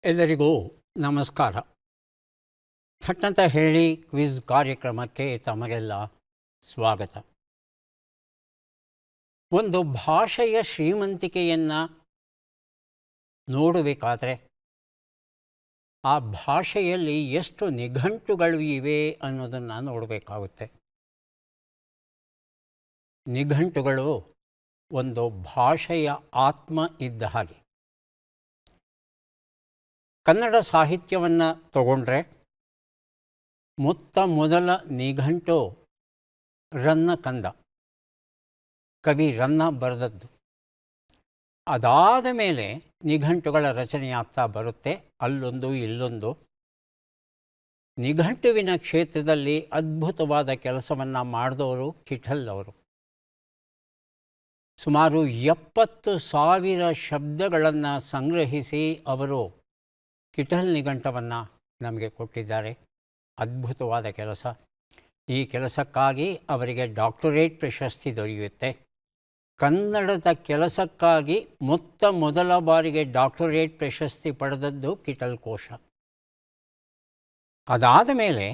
ಎಲ್ಲರಿಗೂ ನಮಸ್ಕಾರ. ಥಟ್ಟಂತ ಹೇಳಿ ಕ್ವಿಜ್ ಕಾರ್ಯಕ್ರಮಕ್ಕೆ ತಮಗೆಲ್ಲ ಸ್ವಾಗತ. ಒಂದು ಭಾಷೆಯ ಶ್ರೀಮಂತಿಕೆಯನ್ನು ನೋಡಬೇಕಾದ್ರೆ ಆ ಭಾಷೆಯಲ್ಲಿ ಎಷ್ಟು ನಿಘಂಟುಗಳು ಇವೆ ಅನ್ನೋದನ್ನು ನೋಡಬೇಕಾಗುತ್ತೆ. ನಿಘಂಟುಗಳು ಒಂದು ಭಾಷೆಯ ಆತ್ಮ ಇದ್ದ ಹಾಗೆ. ಕನ್ನಡ ಸಾಹಿತ್ಯವನ್ನು ತಗೊಂಡ್ರೆ ಮೊದಲ ನಿಘಂಟು ರನ್ನಕಂದ, ಕವಿ ರನ್ನ ಬರೆದದ್ದು. ಅದಾದ ಮೇಲೆ ನಿಘಂಟುಗಳ ರಚನೆಯಾಗ್ತಾ ಬರುತ್ತೆ, ಅಲ್ಲೊಂದು ಇಲ್ಲೊಂದು. ನಿಘಂಟುವಿನ ಕ್ಷೇತ್ರದಲ್ಲಿ ಅದ್ಭುತವಾದ ಕೆಲಸವನ್ನು ಮಾಡಿದವರು ಕಿಠಲ್ ಅವರು. ಸುಮಾರು 70,000 ಶಬ್ದಗಳನ್ನು ಸಂಗ್ರಹಿಸಿ ಅವರು ಕಿಠಲ್ ನಿಘಂಟವನ್ನು ನಮಗೆ ಕೊಟ್ಟಿದ್ದಾರೆ. ಅದ್ಭುತವಾದ ಕೆಲಸ. ಈ ಕೆಲಸಕ್ಕಾಗಿ ಅವರಿಗೆ ಡಾಕ್ಟರೇಟ್ ಪ್ರಶಸ್ತಿ ದೊರೆಯುತ್ತೆ. ಕನ್ನಡದ ಕೆಲಸಕ್ಕಾಗಿ ಮೊದಲ ಬಾರಿಗೆ ಡಾಕ್ಟರೇಟ್ ಪ್ರಶಸ್ತಿ ಪಡೆದದ್ದು ಕಿಠಲ್ ಕೋಶ. ಅದಾದ ಮೇಲೆ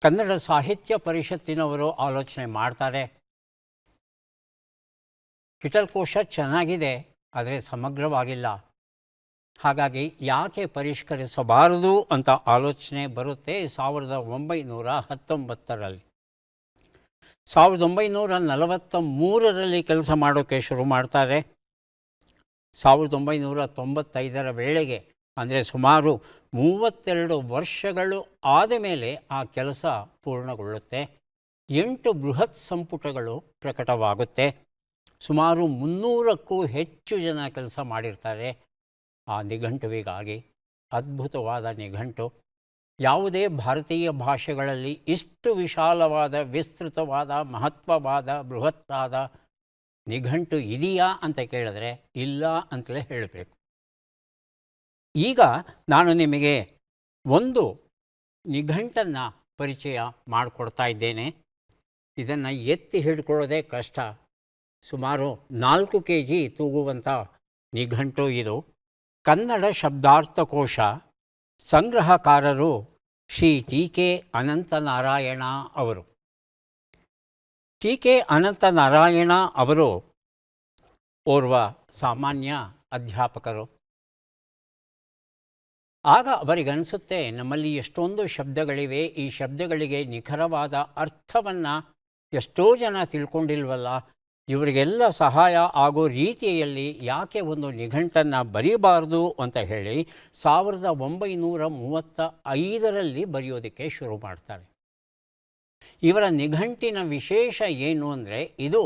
ಕನ್ನಡ ಸಾಹಿತ್ಯ ಪರಿಷತ್ತಿನವರು ಆಲೋಚನೆ ಮಾಡ್ತಾರೆ, ಕಿಠಲ್ ಕೋಶ ಚೆನ್ನಾಗಿದೆ, ಆದರೆ ಸಮಗ್ರವಾಗಿಲ್ಲ, ಹಾಗಾಗಿ ಯಾಕೆ ಪರಿಷ್ಕರಿಸಬಾರದು ಅಂತ ಆಲೋಚನೆ ಬರುತ್ತೆ 1919ರಲ್ಲಿ. 1943ರಲ್ಲಿ ಕೆಲಸ ಮಾಡೋಕ್ಕೆ ಶುರು ಮಾಡ್ತಾರೆ. 1995ರ ವೇಳೆಗೆ, ಅಂದರೆ ಸುಮಾರು 32 ವರ್ಷಗಳು ಆದ ಮೇಲೆ ಆ ಕೆಲಸ ಪೂರ್ಣಗೊಳ್ಳುತ್ತೆ. 8 ಬೃಹತ್ ಸಂಪುಟಗಳು ಪ್ರಕಟವಾಗುತ್ತೆ. ಸುಮಾರು 300ಕ್ಕೂ ಹೆಚ್ಚು ಜನ ಕೆಲಸ ಮಾಡಿರ್ತಾರೆ ಆ ನಿಘಂಟುವಿಗಾಗಿ. ಅದ್ಭುತವಾದ ನಿಘಂಟು. ಯಾವುದೇ ಭಾರತೀಯ ಭಾಷೆಗಳಲ್ಲಿ ಇಷ್ಟು ವಿಶಾಲವಾದ, ವಿಸ್ತೃತವಾದ, ಮಹತ್ವವಾದ, ಬೃಹತ್ತಾದ ನಿಘಂಟು ಇದೆಯಾ ಅಂತ ಕೇಳಿದ್ರೆ ಇಲ್ಲ ಅಂತಲೇ ಹೇಳಬೇಕು. ಈಗ ನಾನು ನಿಮಗೆ ಒಂದು ನಿಘಂಟನ್ನು ಪರಿಚಯ ಮಾಡಿಕೊಡ್ತಾ ಇದ್ದೇನೆ. ಇದನ್ನು ಎತ್ತಿ ಹಿಡ್ಕೊಳ್ಳೋದೇ ಕಷ್ಟ. ಸುಮಾರು 4 kg ತೂಗುವಂಥ ನಿಘಂಟು ಇದು. ಕನ್ನಡ ಶಬ್ದಾರ್ಥಕೋಶ. ಸಂಗ್ರಹಕಾರರು ಶ್ರೀ ಟಿ.ಕೆ. ಅನಂತನಾರಾಯಣ ಅವರು. ಟಿ.ಕೆ. ಅನಂತನಾರಾಯಣ ಅವರು ಓರ್ವ ಸಾಮಾನ್ಯ ಅಧ್ಯಾಪಕರು. ಆಗ ಅವರಿಗನ್ನಿಸುತ್ತೆ, ನಮ್ಮಲ್ಲಿ ಎಷ್ಟೊಂದು ಶಬ್ದಗಳಿವೆ, ಈ ಶಬ್ದಗಳಿಗೆ ನಿಖರವಾದ ಅರ್ಥವನ್ನು ಎಷ್ಟೋ ಜನ ತಿಳ್ಕೊಂಡಿಲ್ವಲ್ಲ, ಇವರಿಗೆಲ್ಲ ಸಹಾಯ ಆಗೋ ರೀತಿಯಲ್ಲಿ ಯಾಕೆ ಒಂದು ನಿಘಂಟನ್ನು ಬರೀಬಾರ್ದು ಅಂತ ಹೇಳಿ 1935ರಲ್ಲಿ ಬರೆಯೋದಕ್ಕೆ ಶುರು ಮಾಡ್ತಾರೆ. ಇವರ ನಿಘಂಟಿನ ವಿಶೇಷ ಏನು ಅಂದರೆ, ಇದು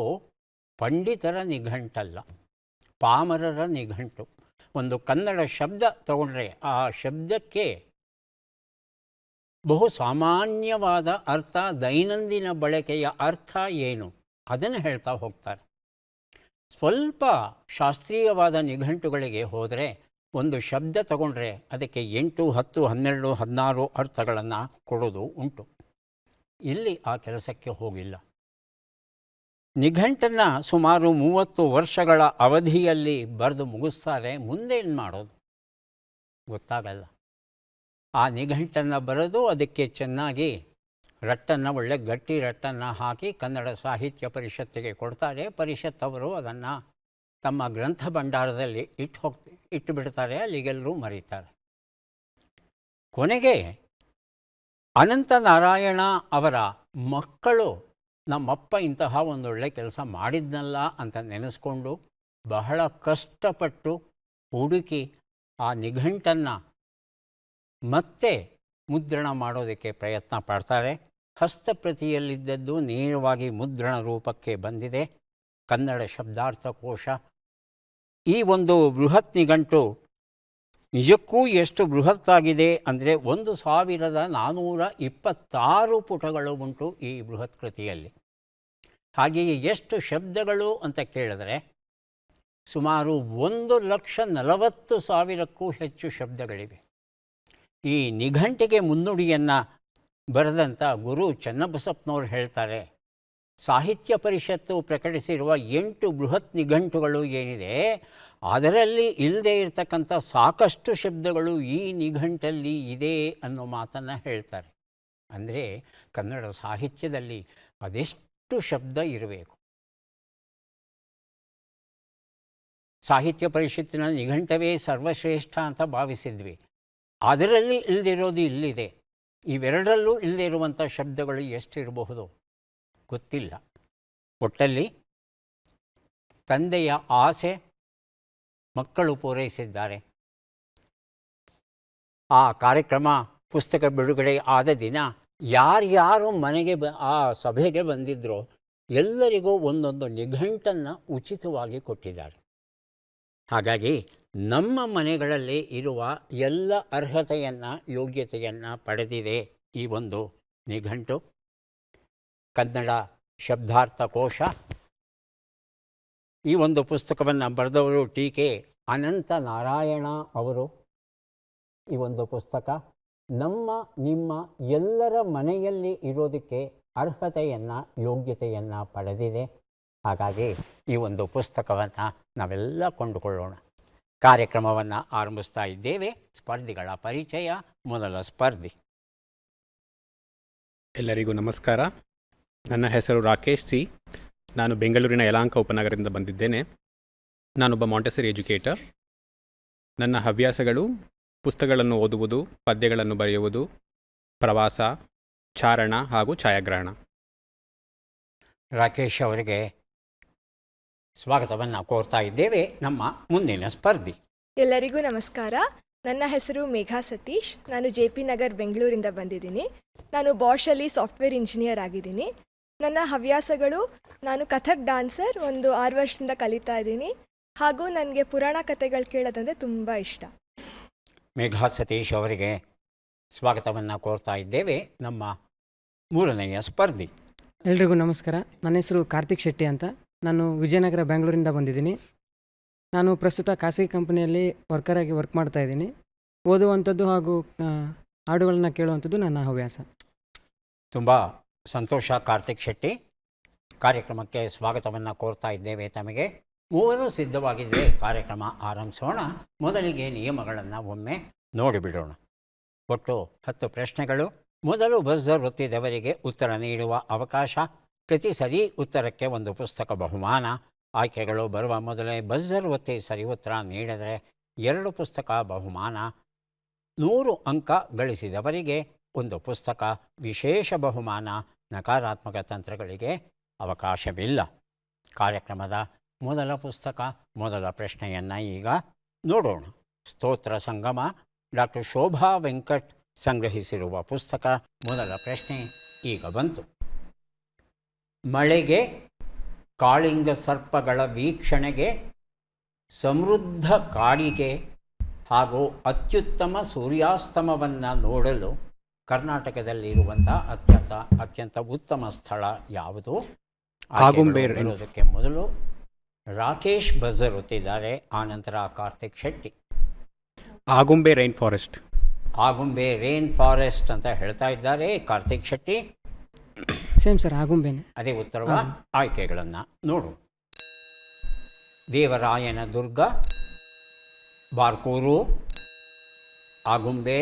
ಪಂಡಿತರ ನಿಘಂಟಲ್ಲ, ಪಾಮರರ ನಿಘಂಟು. ಒಂದು ಕನ್ನಡ ಶಬ್ದ ತಗೊಂಡ್ರೆ ಆ ಶಬ್ದಕ್ಕೆ ಬಹು ಸಾಮಾನ್ಯವಾದ ಅರ್ಥ, ದೈನಂದಿನ ಬಳಕೆಯ ಅರ್ಥ ಏನು ಅದನ್ನು ಹೇಳ್ತಾ ಹೋಗ್ತಾರೆ. ಸ್ವಲ್ಪ ಶಾಸ್ತ್ರೀಯವಾದ ನಿಘಂಟುಗಳಿಗೆ ಹೋದರೆ ಒಂದು ಶಬ್ದ ತಗೊಂಡ್ರೆ ಅದಕ್ಕೆ 8, 10, 12, 16 ಅರ್ಥಗಳನ್ನು ಕೊಡೋದು ಉಂಟು. ಇಲ್ಲಿ ಆ ಕೆಲಸಕ್ಕೆ ಹೋಗಿಲ್ಲ. ನಿಘಂಟನ್ನು ಸುಮಾರು 30 ವರ್ಷಗಳ ಅವಧಿಯಲ್ಲಿ ಬರೆದು ಮುಗಿಸ್ತಾರೆ. ಮುಂದೇನು ಮಾಡೋದು ಗೊತ್ತಾಗಲ್ಲ. ಆ ನಿಘಂಟನ್ನು ಬರೆದು ಅದಕ್ಕೆ ಚೆನ್ನಾಗಿ ರಟ್ಟನ್ನು, ಒಳ್ಳೆ ಗಟ್ಟಿ ರಟ್ಟನ್ನು ಹಾಕಿ ಕನ್ನಡ ಸಾಹಿತ್ಯ ಪರಿಷತ್ತಿಗೆ ಕೊಡ್ತಾರೆ. ಪರಿಷತ್ತವರು ಅದನ್ನು ತಮ್ಮ ಗ್ರಂಥ ಭಂಡಾರದಲ್ಲಿ ಇಟ್ಟು ಬಿಡ್ತಾರೆ. ಅಲ್ಲಿಗೆಲ್ಲರೂ ಮರೀತಾರೆ. ಕೊನೆಗೆ ಅನಂತನಾರಾಯಣ ಅವರ ಮಕ್ಕಳು, ನಮ್ಮಪ್ಪ ಇಂತಹ ಒಂದೊಳ್ಳೆ ಕೆಲಸ ಮಾಡಿದ್ನಲ್ಲ ಅಂತ ನೆನೆಸ್ಕೊಂಡು ಬಹಳ ಕಷ್ಟಪಟ್ಟು ಹುಡುಕಿ ಆ ನಿಘಂಟನ್ನು ಮತ್ತೆ ಮುದ್ರಣ ಮಾಡೋದಕ್ಕೆ ಪ್ರಯತ್ನ ಪಡ್ತಾರೆ. ಹಸ್ತಪ್ರತಿಯಲ್ಲಿದ್ದದ್ದು ನೇರವಾಗಿ ಮುದ್ರಣ ರೂಪಕ್ಕೆ ಬಂದಿದೆ ಕನ್ನಡ ಶಬ್ದಾರ್ಥಕೋಶ. ಈ ಒಂದು ಬೃಹತ್ ನಿಘಂಟು ನಿಜಕ್ಕೂ ಎಷ್ಟು ಬೃಹತ್ತಾಗಿದೆ ಅಂದರೆ 1426 ಪುಟಗಳು ಉಂಟು ಈ ಬೃಹತ್ ಕೃತಿಯಲ್ಲಿ. ಹಾಗೆಯೇ ಎಷ್ಟು ಶಬ್ದಗಳು ಅಂತ ಕೇಳಿದ್ರೆ ಸುಮಾರು 1,40,000ಕ್ಕೂ ಹೆಚ್ಚು ಶಬ್ದಗಳಿವೆ. ಈ ನಿಘಂಟಿಗೆ ಮುನ್ನುಡಿಯನ್ನು ಬರೆದಂಥ ಗುರು ಚನ್ನಬಸಪ್ಪನವ್ರು ಹೇಳ್ತಾರೆ, ಸಾಹಿತ್ಯ ಪರಿಷತ್ತು ಪ್ರಕಟಿಸಿರುವ 8 ಬೃಹತ್ ನಿಘಂಟುಗಳು ಏನಿದೆ, ಅದರಲ್ಲಿ ಇಲ್ಲದೆ ಇರತಕ್ಕಂಥ ಸಾಕಷ್ಟು ಶಬ್ದಗಳು ಈ ನಿಘಂಟಲ್ಲಿ ಇದೆ ಅನ್ನೋ ಮಾತನ್ನು ಹೇಳ್ತಾರೆ. ಅಂದರೆ ಕನ್ನಡ ಸಾಹಿತ್ಯದಲ್ಲಿ ಅದೆಷ್ಟು ಶಬ್ದ ಇರಬೇಕು. ಸಾಹಿತ್ಯ ಪರಿಷತ್ತಿನ ನಿಘಂಟವೇ ಸರ್ವಶ್ರೇಷ್ಠ ಅಂತ ಭಾವಿಸಿದ್ವಿ. ಅದರಲ್ಲಿ ಇಲ್ಲದಿರೋದು ಇಲ್ಲಿದೆ. ಇವೆರಡರಲ್ಲೂ ಇಲ್ಲದೇ ಇರುವಂಥ ಶಬ್ದಗಳು ಎಷ್ಟಿರಬಹುದು ಗೊತ್ತಿಲ್ಲ. ಒಟ್ಟಲ್ಲಿ ತಂದೆಯ ಆಸೆ ಮಕ್ಕಳು ಪೂರೈಸಿದ್ದಾರೆ. ಆ ಕಾರ್ಯಕ್ರಮ ಪುಸ್ತಕ ಬಿಡುಗಡೆ ಆದ ದಿನ ಯಾರ್ಯಾರು ಮನೆಗೆ ಆ ಸಭೆಗೆ ಬಂದಿದ್ದರೋ ಎಲ್ಲರಿಗೂ ಒಂದೊಂದು ನಿಘಂಟನ್ನು ಉಚಿತವಾಗಿ ಕೊಟ್ಟಿದ್ದಾರೆ. ಹಾಗಾಗಿ ನಮ್ಮ ಮನೆಗಳಲ್ಲಿ ಇರುವ ಎಲ್ಲ ಅರ್ಹತೆಯನ್ನು, ಯೋಗ್ಯತೆಯನ್ನು ಪಡೆದಿದೆ ಈ ಒಂದು ನಿಘಂಟು. ಕನ್ನಡ ಶಬ್ದಾರ್ಥಕೋಶ. ಈ ಒಂದು ಪುಸ್ತಕವನ್ನು ಬರೆದವರು ಟಿ.ಕೆ. ಅನಂತ ನಾರಾಯಣ ಅವರು. ಈ ಒಂದು ಪುಸ್ತಕ ನಮ್ಮ ನಿಮ್ಮ ಎಲ್ಲರ ಮನೆಯಲ್ಲಿ ಇರೋದಕ್ಕೆ ಅರ್ಹತೆಯನ್ನು, ಯೋಗ್ಯತೆಯನ್ನು ಪಡೆದಿದೆ. ಹಾಗಾಗಿ ಈ ಒಂದು ಪುಸ್ತಕವನ್ನು ನಾವೆಲ್ಲ ಕೊಂಡುಕೊಳ್ಳೋಣ. ಕಾರ್ಯಕ್ರಮವನ್ನು ಆರಂಭಿಸ್ತಾ ಇದ್ದೇವೆ. ಸ್ಪರ್ಧಿಗಳ ಪರಿಚಯ. ಮೊದಲ ಸ್ಪರ್ಧಿ. ಎಲ್ಲರಿಗೂ ನಮಸ್ಕಾರ. ನನ್ನ ಹೆಸರು ರಾಕೇಶ್ ಸಿ. ನಾನು ಬೆಂಗಳೂರಿನ ಯಲಹಂಕ ಉಪನಗರದಿಂದ ಬಂದಿದ್ದೇನೆ. ನಾನೊಬ್ಬ ಮಾಂಟೆಸರಿ ಎಜುಕೇಟರ್. ನನ್ನ ಹವ್ಯಾಸಗಳು ಪುಸ್ತಕಗಳನ್ನು ಓದುವುದು, ಪದ್ಯಗಳನ್ನು ಬರೆಯುವುದು, ಪ್ರವಾಸ, ಚಾರಣ ಹಾಗೂ ಛಾಯಾಗ್ರಹಣ. ರಾಕೇಶ್ ಅವರಿಗೆ ಸ್ವಾಗತವನ್ನು ಕೋರ್ತಾ ಇದ್ದೇವೆ. ನಮ್ಮ ಮುಂದಿನ ಸ್ಪರ್ಧಿ. ಎಲ್ಲರಿಗೂ ನಮಸ್ಕಾರ. ನನ್ನ ಹೆಸರು ಮೇಘಾ ಸತೀಶ್. ನಾನು JP ನಗರ್ ಬೆಂಗಳೂರಿಂದ ಬಂದಿದ್ದೀನಿ. ನಾನು ಬಾಷಲ್ಲಿ ಸಾಫ್ಟ್ವೇರ್ ಇಂಜಿನಿಯರ್ ಆಗಿದ್ದೀನಿ. ನನ್ನ ಹವ್ಯಾಸಗಳು, ನಾನು ಕಥಕ್ ಡ್ಯಾನ್ಸರ್, ಒಂದು 6 ವರ್ಷದಿಂದ ಕಲಿತಾ ಇದ್ದೀನಿ. ಹಾಗೂ ನನಗೆ ಪುರಾಣ ಕಥೆಗಳು ಕೇಳೋದಂದರೆ ತುಂಬ ಇಷ್ಟ. ಮೇಘಾ ಸತೀಶ್ ಅವರಿಗೆ ಸ್ವಾಗತವನ್ನು ಕೋರ್ತಾ ಇದ್ದೇವೆ. ನಮ್ಮ ಮೂರನೆಯ ಸ್ಪರ್ಧಿ. ಎಲ್ರಿಗೂ ನಮಸ್ಕಾರ. ನನ್ನ ಹೆಸರು ಕಾರ್ತಿಕ್ ಶೆಟ್ಟಿ ಅಂತ. ನಾನು ವಿಜಯನಗರ ಬೆಂಗಳೂರಿಂದ ಬಂದಿದ್ದೀನಿ. ನಾನು ಪ್ರಸ್ತುತ ಖಾಸಗಿ ಕಂಪನಿಯಲ್ಲಿ ವರ್ಕರಾಗಿ ವರ್ಕ್ ಮಾಡ್ತಾ ಇದ್ದೀನಿ. ಓದುವಂಥದ್ದು ಹಾಗೂ ಹಾಡುಗಳನ್ನ ಕೇಳುವಂಥದ್ದು ನನ್ನ ಹವ್ಯಾಸ. ತುಂಬ ಸಂತೋಷ ಕಾರ್ತಿಕ್ ಶೆಟ್ಟಿ. ಕಾರ್ಯಕ್ರಮಕ್ಕೆ ಸ್ವಾಗತವನ್ನು ಕೋರ್ತಾ ಇದ್ದೇವೆ ತಮಗೆ. ಮೂವರು ಸಿದ್ಧವಾಗಿದ್ದರೆ ಕಾರ್ಯಕ್ರಮ ಆರಂಭಿಸೋಣ. ಮೊದಲಿಗೆ ನಿಯಮಗಳನ್ನು ಒಮ್ಮೆ ನೋಡಿಬಿಡೋಣ. ಒಟ್ಟು 10 ಪ್ರಶ್ನೆಗಳು. ಮೊದಲು ಬಜರ್ ಒತ್ತಿದವರಿಗೆ ಉತ್ತರ ನೀಡುವ ಅವಕಾಶ. ಪ್ರತಿ ಸರಿ ಉತ್ತರಕ್ಕೆ ಒಂದು ಪುಸ್ತಕ ಬಹುಮಾನ. ಆಯ್ಕೆಗಳು ಬರುವ ಮೊದಲೇ ಬಜರ್ ಒತ್ತಿ ಸರಿ ಉತ್ತರ ನೀಡಿದರೆ 2 ಪುಸ್ತಕ ಬಹುಮಾನ. 100 ಅಂಕ ಗಳಿಸಿದವರಿಗೆ ಒಂದು ಪುಸ್ತಕ ವಿಶೇಷ ಬಹುಮಾನ. ನಕಾರಾತ್ಮಕ ತಂತ್ರಗಳಿಗೆ ಅವಕಾಶವಿಲ್ಲ. ಕಾರ್ಯಕ್ರಮದ ಮೊದಲ ಪುಸ್ತಕ, ಮೊದಲ ಪ್ರಶ್ನೆಯನ್ನು ಈಗ ನೋಡೋಣ. ಸ್ತೋತ್ರ ಸಂಗಮ, ಡಾಕ್ಟರ್ ಶೋಭಾ ವೆಂಕಟ್ ಸಂಗ್ರಹಿಸಿರುವ ಪುಸ್ತಕ. ಮೊದಲ ಪ್ರಶ್ನೆ ಈಗ ಬಂತು. ಮಳೆಗೆ, ಕಾಳಿಂಗ ಸರ್ಪಗಳ ವೀಕ್ಷಣೆಗೆ, ಸಮೃದ್ಧ ಕಾಡಿಗೆ ಹಾಗೂ ಅತ್ಯುತ್ತಮ ಸೂರ್ಯಾಸ್ತಮವನ್ನು ನೋಡಲು ಕರ್ನಾಟಕದಲ್ಲಿರುವಂಥ ಅತ್ಯಂತ ಉತ್ತಮ ಸ್ಥಳ ಯಾವುದು? ಆಗುಂಬೆ. ಬರೋದಕ್ಕೆ ಮೊದಲು ರಾಕೇಶ್ ಬಜರ್ ಒತ್ತಿದ್ದಾರೆ, ಆನಂತರ Karthik Shetty. Agumbe rainforest. Agumbe rainforest ಅಂತ ಹೇಳ್ತಾ ಇದ್ದಾರೆ ಕಾರ್ತಿಕ್ ಶೆಟ್ಟಿ. ಸೇಮ್ ಸರ್, ಆಗುಂಬೆನೆ. ಅದೇ ಉತ್ತರವ. ಆಯ್ಕೆಗಳನ್ನು ನೋಡು. ದೇವರಾಯನ ದುರ್ಗ, ಬಾರ್ಕೂರು, ಆಗುಂಬೆ,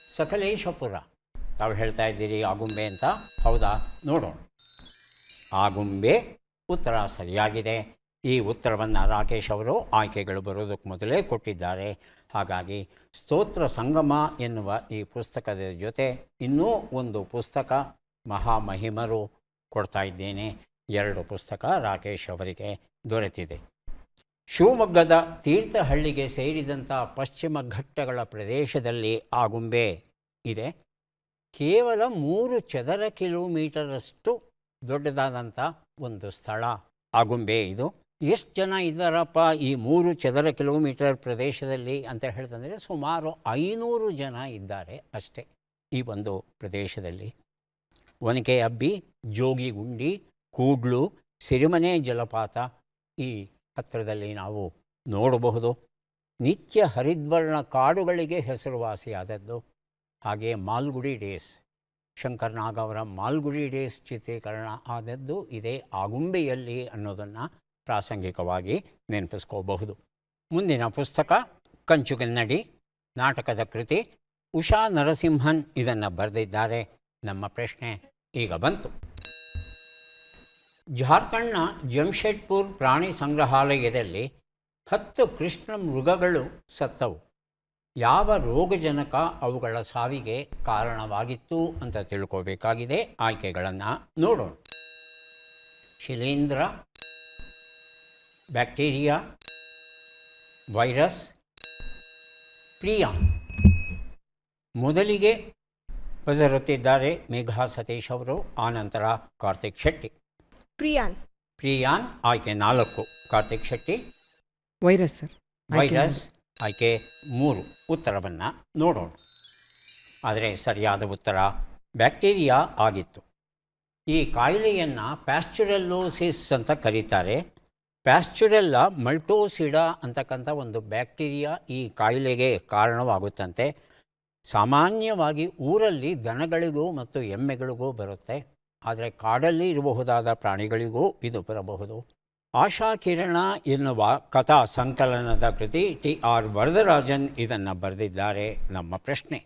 ಸಕಲೇಶಪುರ. ತಾವು ಹೇಳ್ತಾ ಇದ್ದೀರಿ ಆಗುಂಬೆ ಅಂತ, ಹೌದಾ? ನೋಡೋಣ. ಆಗುಂಬೆ ಉತ್ತರ ಸರಿಯಾಗಿದೆ. ಈ ಉತ್ತರವನ್ನು ರಾಕೇಶ್ ಅವರು ಆಯ್ಕೆಗಳು ಬರೋದಕ್ಕೆ ಮೊದಲೇ ಕೊಟ್ಟಿದ್ದಾರೆ. ಹಾಗಾಗಿ ಸ್ತೋತ್ರ ಸಂಗಮ ಎನ್ನುವ ಈ ಪುಸ್ತಕದ ಜೊತೆ ಇನ್ನೂ ಒಂದು ಪುಸ್ತಕ ಮಹಾಮಹಿಮರು ಕೊಡ್ತಾ ಇದ್ದೇನೆ. 2 ಪುಸ್ತಕ ರಾಕೇಶ್ ಅವರಿಗೆ ದೊರೆತಿದೆ. ಶಿವಮೊಗ್ಗದ ತೀರ್ಥಹಳ್ಳಿಗೆ ಸೇರಿದಂಥ ಪಶ್ಚಿಮ ಘಟ್ಟಗಳ ಪ್ರದೇಶದಲ್ಲಿ ಆಗುಂಬೆ ಇದೆ. ಕೇವಲ 3 ಚದರ ಕಿಲೋಮೀಟರಷ್ಟು ದೊಡ್ಡದಾದಂಥ ಒಂದು ಸ್ಥಳ ಆಗುಂಬೆ ಇದು. ಎಷ್ಟು ಜನ ಇದ್ದಾರಪ್ಪ ಈ 3 ಚದರ ಕಿಲೋಮೀಟರ್ ಪ್ರದೇಶದಲ್ಲಿ ಅಂತ ಹೇಳ್ತಂದರೆ ಸುಮಾರು 500 ಜನ ಇದ್ದಾರೆ ಅಷ್ಟೇ ಈ ಒಂದು ಪ್ರದೇಶದಲ್ಲಿ. ಒನಕೆ ಅಬ್ಬಿ, ಜೋಗಿಗುಂಡಿ, ಕೂಡ್ಲು, ಸಿರಿಮನೆ ಜಲಪಾತ ಈ ಹತ್ತಿರದಲ್ಲಿ ನಾವು ನೋಡಬಹುದು. ನಿತ್ಯ ಹರಿದ್ವರ್ಣ ಕಾಡುಗಳಿಗೆ ಹೆಸರುವಾಸಿಯಾದದ್ದು. ಹಾಗೆ ಮಾಲ್ಗುಡಿ ಡೇಸ್ ಶಂಕರ್ನಾಗ್ ಅವರ ಮಾಲ್ಗುಡಿ ಡೇಸ್ ಚಿತ್ರೀಕರಣ ಆದದ್ದು ಇದೇ ಆಗುಂಬೆಯಲ್ಲಿ ಅನ್ನೋದನ್ನು ಪ್ರಾಸಂಗಿಕವಾಗಿ ನೆನಪಿಸ್ಕೋಬಹುದು. ಮುಂದಿನ ಪುಸ್ತಕ ಕಂಚುಗನ್ನಡಿ, ನಾಟಕದ ಕೃತಿ. ಉಷಾ ನರಸಿಂಹನ್ ಇದನ್ನು ಬರೆದಿದ್ದಾರೆ. ನಮ್ಮ ಪ್ರಶ್ನೆ ಈಗ ಬಂತು. ಜಾರ್ಖಂಡ್ನ ಜಮ್ಶೆಡ್ಪುರ್ ಪ್ರಾಣಿ ಸಂಗ್ರಹಾಲಯದಲ್ಲಿ 10 ಕೃಷ್ಣ ಮೃಗಗಳು ಸತ್ತವು. ಯಾವ ರೋಗಜನಕ ಅವುಗಳ ಸಾವಿಗೆ ಕಾರಣವಾಗಿತ್ತು ಅಂತ ತಿಳ್ಕೋಬೇಕಾಗಿದೆ. ಆಯ್ಕೆಗಳನ್ನು ನೋಡೋಣ. ಶಿಲೀಂಧ್ರ, ಬ್ಯಾಕ್ಟೀರಿಯಾ, ವೈರಸ್, ಪ್ರಿಯಾನ್. ಮೊದಲಿಗೆ ಬಜರುತ್ತಿದ್ದಾರೆ ಮೇಘಾ ಸತೀಶ್ ಅವರು, ಆನಂತರ ಕಾರ್ತಿಕ್ ಶೆಟ್ಟಿ. ಪ್ರಿಯಾನ್ ಆಯ್ಕೆ 4. Karthik Shetty. Virus sir. Virus ಆಯ್ಕೆ 3. ಉತ್ತರವನ್ನು ನೋಡೋಣ. ಆದರೆ ಸರಿಯಾದ ಉತ್ತರ ಬ್ಯಾಕ್ಟೀರಿಯಾ ಆಗಿತ್ತು. ಈ ಕಾಯಿಲೆಯನ್ನು ಪ್ಯಾಸ್ಚುರೆಲ್ಲೋಸಿಸ್ ಅಂತ ಕರೀತಾರೆ. ಪ್ಯಾಸ್ಚುರೆಲ್ಲ ಮಲ್ಟೋಸಿಡಾ ಅಂತಕ್ಕಂಥ ಒಂದು ಬ್ಯಾಕ್ಟೀರಿಯಾ ಈ ಕಾಯಿಲೆಗೆ ಕಾರಣವಾಗುತ್ತಂತೆ. ಸಾಮಾನ್ಯವಾಗಿ ಊರಲ್ಲಿ ದನಗಳಿಗೂ ಮತ್ತು ಎಮ್ಮೆಗಳಿಗೂ ಬರುತ್ತೆ, ಆದರೆ ಕಾಡಲ್ಲಿ ಇರಬಹುದಾದ ಪ್ರಾಣಿಗಳಿಗೂ ಇದು ಬರಬಹುದು. ಆಶಾಕಿರಣ ಎನ್ನುವ ಕಥಾ ಸಂಕಲನದ ಕೃತಿ. TR ವರದರಾಜನ್ ಇದನ್ನು ಬರೆದಿದ್ದಾರೆ. ನಮ್ಮ ಪ್ರಶ್ನೆ,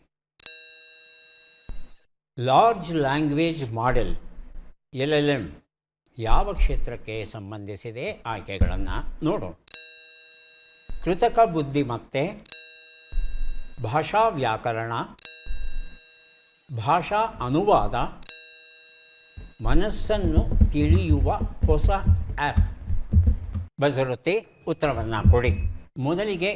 ಲಾರ್ಜ್ ಲ್ಯಾಂಗ್ವೇಜ್ ಮಾಡೆಲ್ LLM ಯಾವ ಕ್ಷೇತ್ರಕ್ಕೆ ಸಂಬಂಧಿಸಿದೆ? ಆಯ್ಕೆಗಳನ್ನು ನೋಡೋಣ. ಕೃತಕ ಬುದ್ಧಿಮತ್ತೆ, ಭಾಷಾ ವ್ಯಾಕರಣ, ಭಾಷಾ ಅನುವಾದ, ಮನಸ್ಸನ್ನು ತಿಳಿಯುವ ಹೊಸ ಆ್ಯಪ್. ಬಜರುತ್ತಿ ಉತ್ತರವನ್ನು ಕೊಡಿ. ಮೊದಲಿಗೆ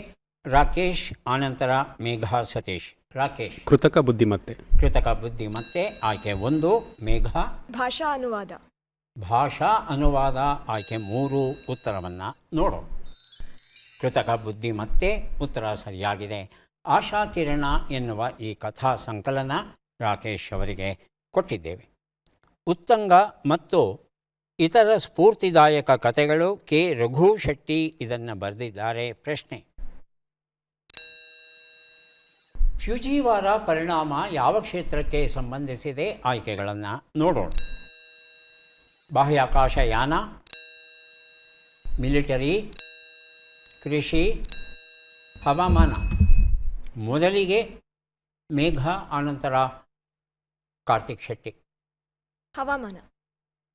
ರಾಕೇಶ್, ಆನಂತರ ಮೇಘಾ ಸತೀಶ್. ರಾಕೇಶ್. ಕೃತಕ ಬುದ್ಧಿಮತ್ತೆ. ಕೃತಕ ಬುದ್ಧಿಮತ್ತೆ ಆಯ್ಕೆ 1. ಮೇಘಾ. ಭಾಷಾ ಅನುವಾದ. ಭಾಷಾ ಅನುವಾದ ಆಯ್ಕೆ 3. ಉತ್ತರವನ್ನು ನೋಡೋಣ. ಕೃತಕ ಬುದ್ಧಿಮತ್ತೆ ಉತ್ತರ ಸರಿಯಾಗಿದೆ. ಆಶಾಕಿರಣ ಎನ್ನುವ ಈ ಕಥಾ ಸಂಕಲನ ರಾಕೇಶ್ ಅವರಿಗೆ ಕೊಟ್ಟಿದ್ದೇವೆ. ಉತ್ತಂಗ ಮತ್ತು ಇತರ ಸ್ಫೂರ್ತಿದಾಯಕ ಕಥೆಗಳು. ಕೆ ರಘು ಶೆಟ್ಟಿ ಇದನ್ನು ಬರೆದಿದ್ದಾರೆ. ಪ್ರಶ್ನೆ, ಫ್ಯೂಜಿವಾರ ಪರಿಣಾಮ ಯಾವ ಕ್ಷೇತ್ರಕ್ಕೆ ಸಂಬಂಧಿಸಿದೆ? ಆಯ್ಕೆಗಳನ್ನು ನೋಡೋಣ. ಬಾಹ್ಯಾಕಾಶಯಾನ, ಮಿಲಿಟರಿ, ಕೃಷಿ, ಹವಾಮಾನ. ಮೊದಲಿಗೆ ಮೇಘಾ, ಆನಂತರ ಕಾರ್ತಿಕ್ ಶೆಟ್ಟಿ.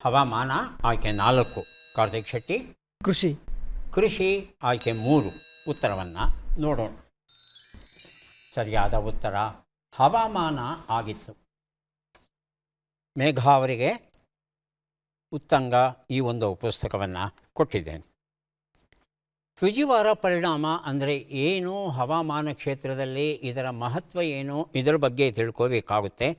ಹವಾಮಾನ ಆಯ್ಕೆ 4. ಕಾರ್ತಿಕ್ ಶೆಟ್ಟಿ. ಕೃಷಿ ಆಯ್ಕೆ 3. ಉತ್ತರವನ್ನು ನೋಡೋಣ. ಸರಿಯಾದ ಉತ್ತರ ಹವಾಮಾನ ಆಗಿತ್ತು. ಮೇಘಾ ಅವರಿಗೆ ಉತ್ತಂಗ ಈ ಒಂದು ಪುಸ್ತಕವನ್ನು ಕೊಟ್ಟಿದ್ದೇನೆ. ಫ್ಯೂಜಿವಾರ ಪರಿಣಾಮ ಅಂದರೆ ಏನು, ಹವಾಮಾನ ಕ್ಷೇತ್ರದಲ್ಲಿ ಇದರ ಮಹತ್ವ ಏನು, ಇದರ ಬಗ್ಗೆ ತಿಳ್ಕೋಬೇಕಾಗುತ್ತೆ.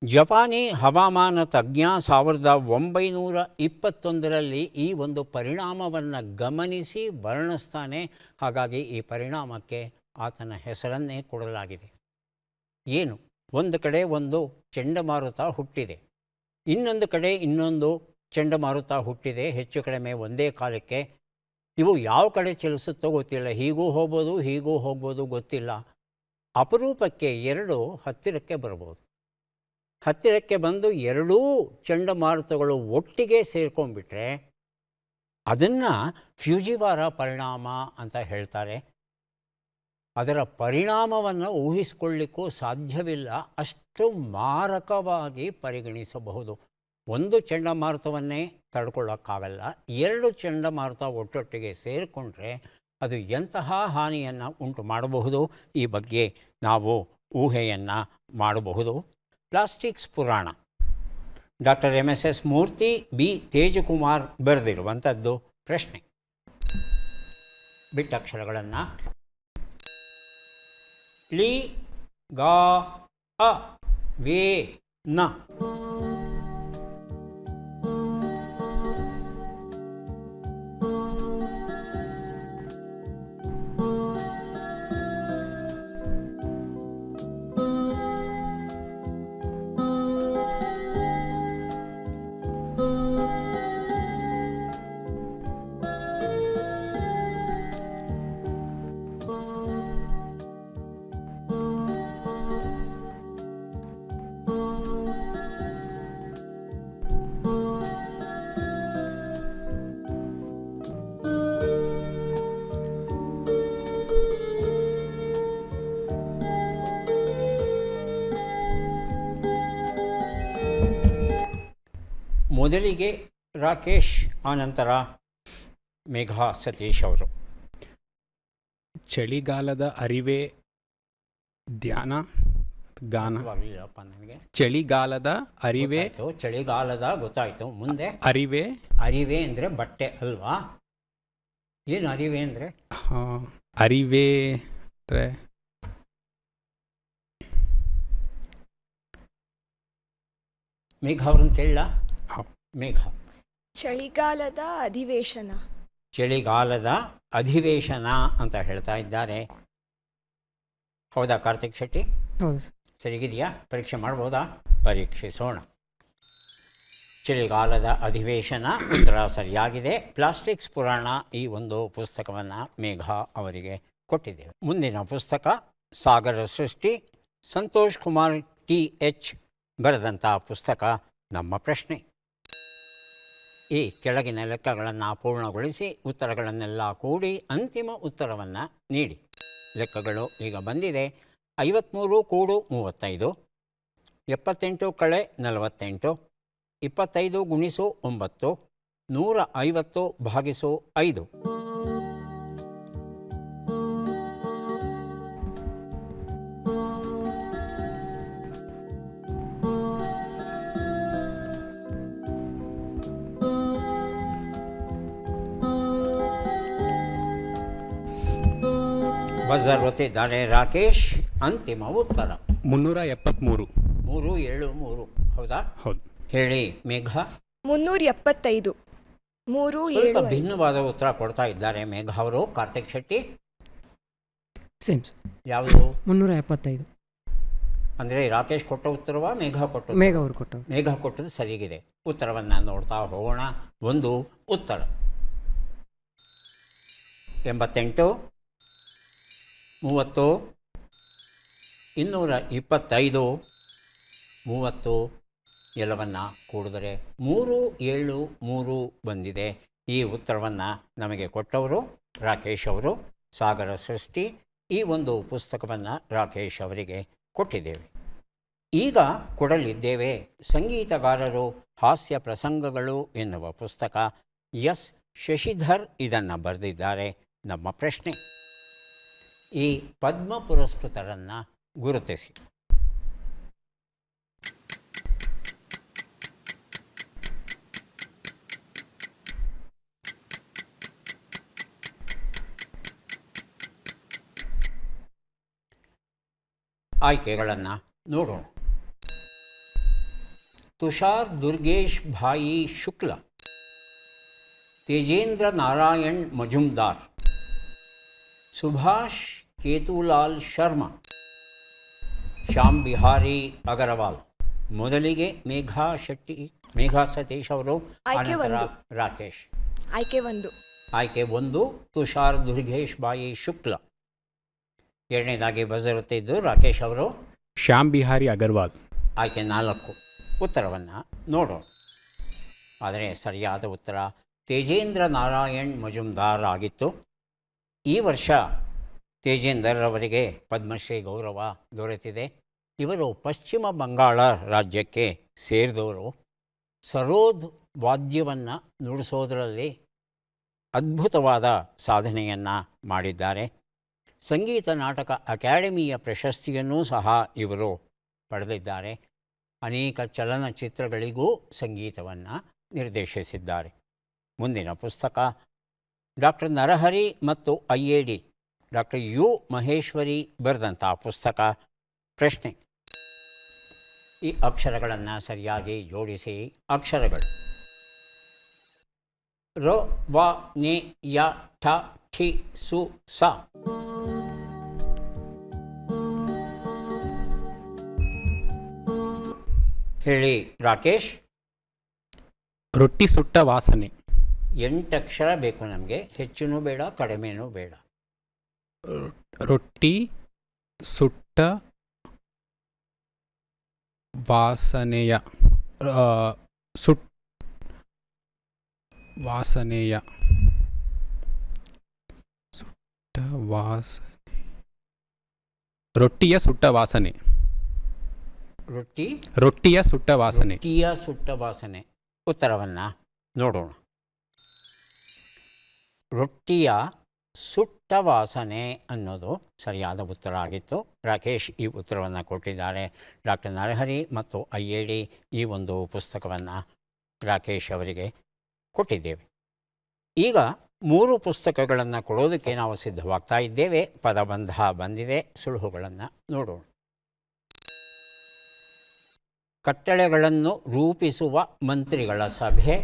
ಜಪಾನಿ ಹವಾಮಾನ ತಜ್ಞ 1921ರಲ್ಲಿ ಈ ಒಂದು ಪರಿಣಾಮವನ್ನು ಗಮನಿಸಿ ವರ್ಣಿಸ್ತಾನೆ. ಹಾಗಾಗಿ ಈ ಪರಿಣಾಮಕ್ಕೆ ಆತನ ಹೆಸರನ್ನೇ ಕೊಡಲಾಗಿದೆ. ಏನು, ಒಂದು ಕಡೆ ಒಂದು ಚಂಡಮಾರುತ ಹುಟ್ಟಿದೆ, ಇನ್ನೊಂದು ಕಡೆ ಇನ್ನೊಂದು ಚಂಡಮಾರುತ ಹುಟ್ಟಿದೆ, ಹೆಚ್ಚು ಕಡಿಮೆ ಒಂದೇ ಕಾಲಕ್ಕೆ. ಇವು ಯಾವ ಕಡೆ ಚಲಿಸುತ್ತೋ ಗೊತ್ತಿಲ್ಲ, ಹೀಗೂ ಹೋಗ್ಬೋದು ಹೀಗೂ ಹೋಗ್ಬೋದು ಗೊತ್ತಿಲ್ಲ. ಅಪರೂಪಕ್ಕೆ 2 ಹತ್ತಿರಕ್ಕೆ ಬರ್ಬೋದು. ಹತ್ತಿರಕ್ಕೆ ಬಂದು ಎರಡೂ ಚಂಡಮಾರುತಗಳು ಒಟ್ಟಿಗೆ ಸೇರ್ಕೊಂಡ್ಬಿಟ್ರೆ ಅದನ್ನು ಫ್ಯೂಜಿವಾರ ಪರಿಣಾಮ ಅಂತ ಹೇಳ್ತಾರೆ. ಅದರ ಪರಿಣಾಮವನ್ನು ಊಹಿಸಿಕೊಳ್ಳಿಕ್ಕೂ ಸಾಧ್ಯವಿಲ್ಲ, ಅಷ್ಟು ಮಾರಕವಾಗಿ ಪರಿಗಣಿಸಬಹುದು. ಒಂದು ಚಂಡಮಾರುತವನ್ನೇ ತಡ್ಕೊಳ್ಳೋಕ್ಕಾಗಲ್ಲ, 2 ಚಂಡಮಾರುತ ಒಟ್ಟೊಟ್ಟಿಗೆ ಸೇರಿಕೊಂಡ್ರೆ ಅದು ಎಂತಹ ಹಾನಿಯನ್ನು ಉಂಟು ಮಾಡಬಹುದು, ಈ ಬಗ್ಗೆ ನಾವು ಊಹೆಯನ್ನು ಮಾಡಬಹುದು. ಪ್ಲಾಸ್ಟಿಕ್ಸ್ ಪುರಾಣ, ಡಾಕ್ಟರ್ MS ಮೂರ್ತಿ, B ತೇಜಕುಮಾರ್ ಬರೆದಿರುವಂಥದ್ದು. ಪ್ರಶ್ನೆ, ಬಿಟ್ಟಕ್ಷರಗಳನ್ನು ಲಿ, ಗಾ, ಅ, ವೇ, ನ. ಮೊದಲಿಗೆ ರಾಕೇಶ್, ಆನಂತರ ಮೇಘಾ ಸತೀಶ್ ಅವರು. ಚಳಿಗಾಲದ ಅರಿವೆ ಧ್ಯಾನ ಗಾನ. ಗೊತ್ತಾಗ್ಲಿಲ್ಲಪ್ಪ ನನಗೆ. ಚಳಿಗಾಲದ ಅರಿವೆ ಗೊತ್ತಾಯ್ತು, ಚಳಿಗಾಲದ ಗೊತ್ತಾಯ್ತು. ಮುಂದೆ ಅರಿವೆ ಅರಿವೆ ಅಂದರೆ ಬಟ್ಟೆ ಅಲ್ವಾ? ಏನು ಅರಿವೆ ಅಂದರೆ? ಅರಿವೆ ಅಂದರೆ ಮೇಘ ಅವ್ರನ್ನ ಕೇಳಲ್ಲ. ಮೇಘ, ಚಳಿಗಾಲದ ಅಧಿವೇಶನ. ಚಳಿಗಾಲದ ಅಧಿವೇಶನ ಅಂತ ಹೇಳ್ತಾ ಇದ್ದಾರೆ. ಹೌದಾ ಕಾರ್ತಿಕ್ ಶೆಟ್ಟಿ? ಹೌದು ಸರ್. ಸರಿಗಿದೆಯಾ? ಪರೀಕ್ಷೆ ಮಾಡ್ಬೋದಾ? ಪರೀಕ್ಷಿಸೋಣ. ಚಳಿಗಾಲದ ಅಧಿವೇಶನ ಉತ್ತರ ಸರಿಯಾಗಿದೆ. ಪ್ಲಾಸ್ಟಿಕ್ಸ್ ಪುರಾಣ ಈ ಒಂದು ಪುಸ್ತಕವನ್ನು ಮೇಘ ಅವರಿಗೆ ಕೊಟ್ಟಿದ್ದೇವೆ. ಮುಂದಿನ ಪುಸ್ತಕ ಸಾಗರ ಸೃಷ್ಟಿ, ಸಂತೋಷ್ ಕುಮಾರ್ TH ಬರೆದಂಥ ಪುಸ್ತಕ. ನಮ್ಮ ಪ್ರಶ್ನೆ: ಈ ಕೆಳಗಿನ ಲೆಕ್ಕಗಳನ್ನು ಪೂರ್ಣಗೊಳಿಸಿ ಉತ್ತರಗಳನ್ನೆಲ್ಲ ಕೂಡಿ ಅಂತಿಮ ಉತ್ತರವನ್ನು ನೀಡಿ. ಲೆಕ್ಕಗಳು ಈಗ ಬಂದಿದೆ. 53 ಕೂಡು 35, 78 ಕಳೆ 48, 25 ಗುಣಿಸು 9, 150 ಭಾಗಿಸು 5. ಬಜರ್ ಒತ್ತಿದ್ದಾರೆ ರಾಕೇಶ್. ಅಂತಿಮ ಉತ್ತರ 373. 373. ಹೌದಾ? ಹೌದು. ಹೇಳಿ ಮೇಘ. 375. 3 ಸ್ವಲ್ಪ 7 ಭಿನ್ನವಾದ ಉತ್ತರ ಕೊಡ್ತಾ ಇದ್ದಾರೆ ಮೇಘ ಅವರು. ಕಾರ್ತಿಕ್ ಶೆಟ್ಟಿ ಸೇಮ್ ಯಾವುದು? 375. ಅಂದರೆ ರಾಕೇಶ್ ಕೊಟ್ಟ ಉತ್ತರವಾ ಮೇಘ ಕೊಟ್ಟದ್ದು? ಮೇಘ ಅವರು ಕೊಟ್ಟವು. ಮೇಘ ಕೊಟ್ಟದ್ದು ಸರಿಗಿದೆ. ಉತ್ತರವನ್ನು ನೋಡ್ತಾ ಹೋಗೋಣ. ಒಂದು ಉತ್ತರ 88, 30, 225, 30 ಎಲ್ಲವನ್ನು ಕೂಡಿದರೆ 373 ಬಂದಿದೆ. ಈ ಉತ್ತರವನ್ನು ನಮಗೆ ಕೊಟ್ಟವರು ರಾಕೇಶ್ ಅವರು. ಸಾಗರ ಸೃಷ್ಟಿ ಈ ಒಂದು ಪುಸ್ತಕವನ್ನು ರಾಕೇಶ್ ಅವರಿಗೆ ಕೊಟ್ಟಿದ್ದೇವೆ. ಈಗ ಕೊಡಲಿದ್ದೇವೆ ಸಂಗೀತಗಾರರು ಹಾಸ್ಯ ಪ್ರಸಂಗಗಳು ಎನ್ನುವ ಪುಸ್ತಕ. ಎಸ್ ಶಶಿಧರ್ ಇದನ್ನು ಬರೆದಿದ್ದಾರೆ. ನಮ್ಮ ಪ್ರಶ್ನೆ: ಈ ಪದ್ಮ ಪುರಸ್ಕೃತರನ್ನು ಗುರುತಿಸಿ. ಆಯ್ಕೆಗಳನ್ನು ನೋಡೋಣ. ತುಷಾರ್ ದುರ್ಗೇಶ್ ಭಾಯಿ ಶುಕ್ಲ, ತೇಜೇಂದ್ರ ನಾರಾಯಣ್ ಮಜುಮ್ದಾರ್, ಸುಭಾಷ್ ಕೇತುಲಾಲ್ ಶರ್ಮಾ, ಶ್ಯಾಮ್ ಬಿಹಾರಿ ಅಗರವಾಲ್. ಮೊದಲಿಗೆ ಮೇಘಾ ಸತೀಶ್ ಅವರು, ಆಯ್ಕೆ ಅನಂತರ 1. ರಾಕೇಶ್. ಆಯ್ಕೆ 1. ಆಯ್ಕೆ 1 ತುಷಾರ್ ದುರ್ಗೇಶ್ ಭಾಯಿ ಶುಕ್ಲ. ಎರಡನೇದಾಗಿ ಬಜರುತ್ತಿದ್ದು ರಾಕೇಶ್ ಅವರು, ಶ್ಯಾಮ್ ಬಿಹಾರಿ ಅಗರ್ವಾಲ್. ಆಯ್ಕೆ 4. ಉತ್ತರವನ್ನು ನೋಡೋಣ. ಆದರೆ ಸರಿಯಾದ ಉತ್ತರ ತೇಜೇಂದ್ರ ನಾರಾಯಣ್ ಮಜುಮ್ದಾರ್ ಆಗಿತ್ತು. ಈ ವರ್ಷ ತೇಜೇಂದರ್ ಅವರಿಗೆ ಪದ್ಮಶ್ರೀ ಗೌರವ ದೊರೆತಿದೆ. ಇವರು ಪಶ್ಚಿಮ ಬಂಗಾಳ ರಾಜ್ಯಕ್ಕೆ ಸೇರಿದವರು. ಸರೋದ್ ವಾದ್ಯವನ್ನು ನುಡಿಸೋದರಲ್ಲಿ ಅದ್ಭುತವಾದ ಸಾಧನೆಯನ್ನು ಮಾಡಿದ್ದಾರೆ. ಸಂಗೀತ ನಾಟಕ ಅಕಾಡೆಮಿಯ ಪ್ರಶಸ್ತಿಯನ್ನೂ ಸಹ ಇವರು ಪಡೆದಿದ್ದಾರೆ. ಅನೇಕ ಚಲನಚಿತ್ರಗಳಿಗೂ ಸಂಗೀತವನ್ನು ನಿರ್ದೇಶಿಸಿದ್ದಾರೆ. ಮುಂದಿನ ಪುಸ್ತಕ ಡಾಕ್ಟರ್ ನರಹರಿ ಮತ್ತು IAD ಡಾಕ್ಟರ್ ಯು ಮಹೇಶ್ವರಿ ಬರೆದಂಥ ಪುಸ್ತಕ. ಪ್ರಶ್ನೆ: ಈ ಅಕ್ಷರಗಳನ್ನು ಸರಿಯಾಗಿ ಜೋಡಿಸಿ. ಅಕ್ಷರಗಳು ರ ವ ನೆ ಯ ಠ ಠಿ ಸು ಸ. ಹೇಳಿ ರಾಕೇಶ್. ರೊಟ್ಟಿ ಸುಟ್ಟ ವಾಸನೆ. 8 ಅಕ್ಷರ ಬೇಕು ನಮಗೆ. ಹೆಚ್ಚೂ ಬೇಡ, ಕಡಿಮೆನೂ ಬೇಡ. ರೊಟ್ಟಿ ಸುಟ್ಟ ವಾಸನೆಯ ವಾಸನೆಯ ಸುಟ್ಟ ವಾಸನೆ. ರೊಟ್ಟಿಯ ಸುಟ್ಟ ವಾಸನೆ. ರೊಟ್ಟಿಯ ರೊಟ್ಟಿಯ ಸುಟ್ಟ ವಾಸನೆ. ಸುಟ್ಟ ವಾಸನೆ. ಉತ್ತರವನ್ನು ನೋಡೋಣ. ರೊಟ್ಟಿಯ ಸುಟ್ಟ ವಾಸನೆ ಅನ್ನೋದು ಸರಿಯಾದ ಉತ್ತರ ಆಗಿತ್ತು. ರಾಕೇಶ್ ಈ ಉತ್ತರವನ್ನು ಕೊಟ್ಟಿದ್ದಾರೆ. ಡಾಕ್ಟರ್ ನರಹರಿ ಮತ್ತು IAD ಈ ಒಂದು ಪುಸ್ತಕವನ್ನು ರಾಕೇಶ್ ಅವರಿಗೆ ಕೊಟ್ಟಿದ್ದೇವೆ. ಈಗ 3 ಪುಸ್ತಕಗಳನ್ನು ಕೊಡೋದಕ್ಕೆ ನಾವು ಸಿದ್ಧವಾಗ್ತಾ ಇದ್ದೇವೆ. ಪದಬಂಧ ಬಂದಿದೆ. ಸುಳುಹುಗಳನ್ನು ನೋಡೋಣ. ಕಟ್ಟಳೆಗಳನ್ನು ರೂಪಿಸುವ ಮಂತ್ರಿಗಳ ಸಭೆ,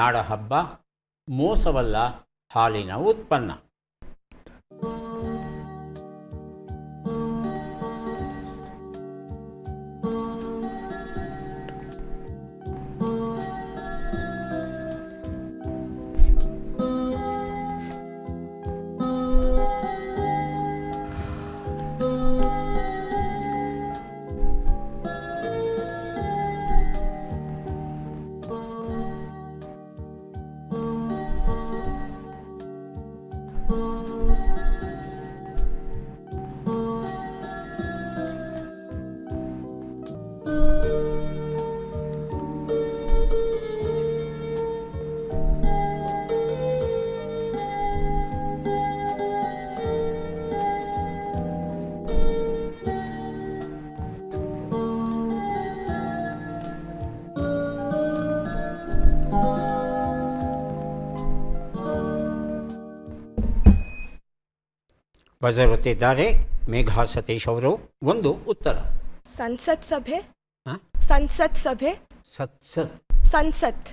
ನಾಡಹಬ್ಬ, ಮೋಸವಲ್ಲ ಹಾಲಿನ ಉತ್ಪನ್ನ. ಬಜರುತ್ತಿದ್ದಾರೆ ಮೇಘಾ ಸತೀಶ್ ಅವರು. ಒಂದು ಉತ್ತರ. ಸಂಸತ್ ಸಭೆ. ಹಾಂ, ಸಂಸತ್ ಸಭೆ. ಸತ್ಸತ್. ಸಂಸತ್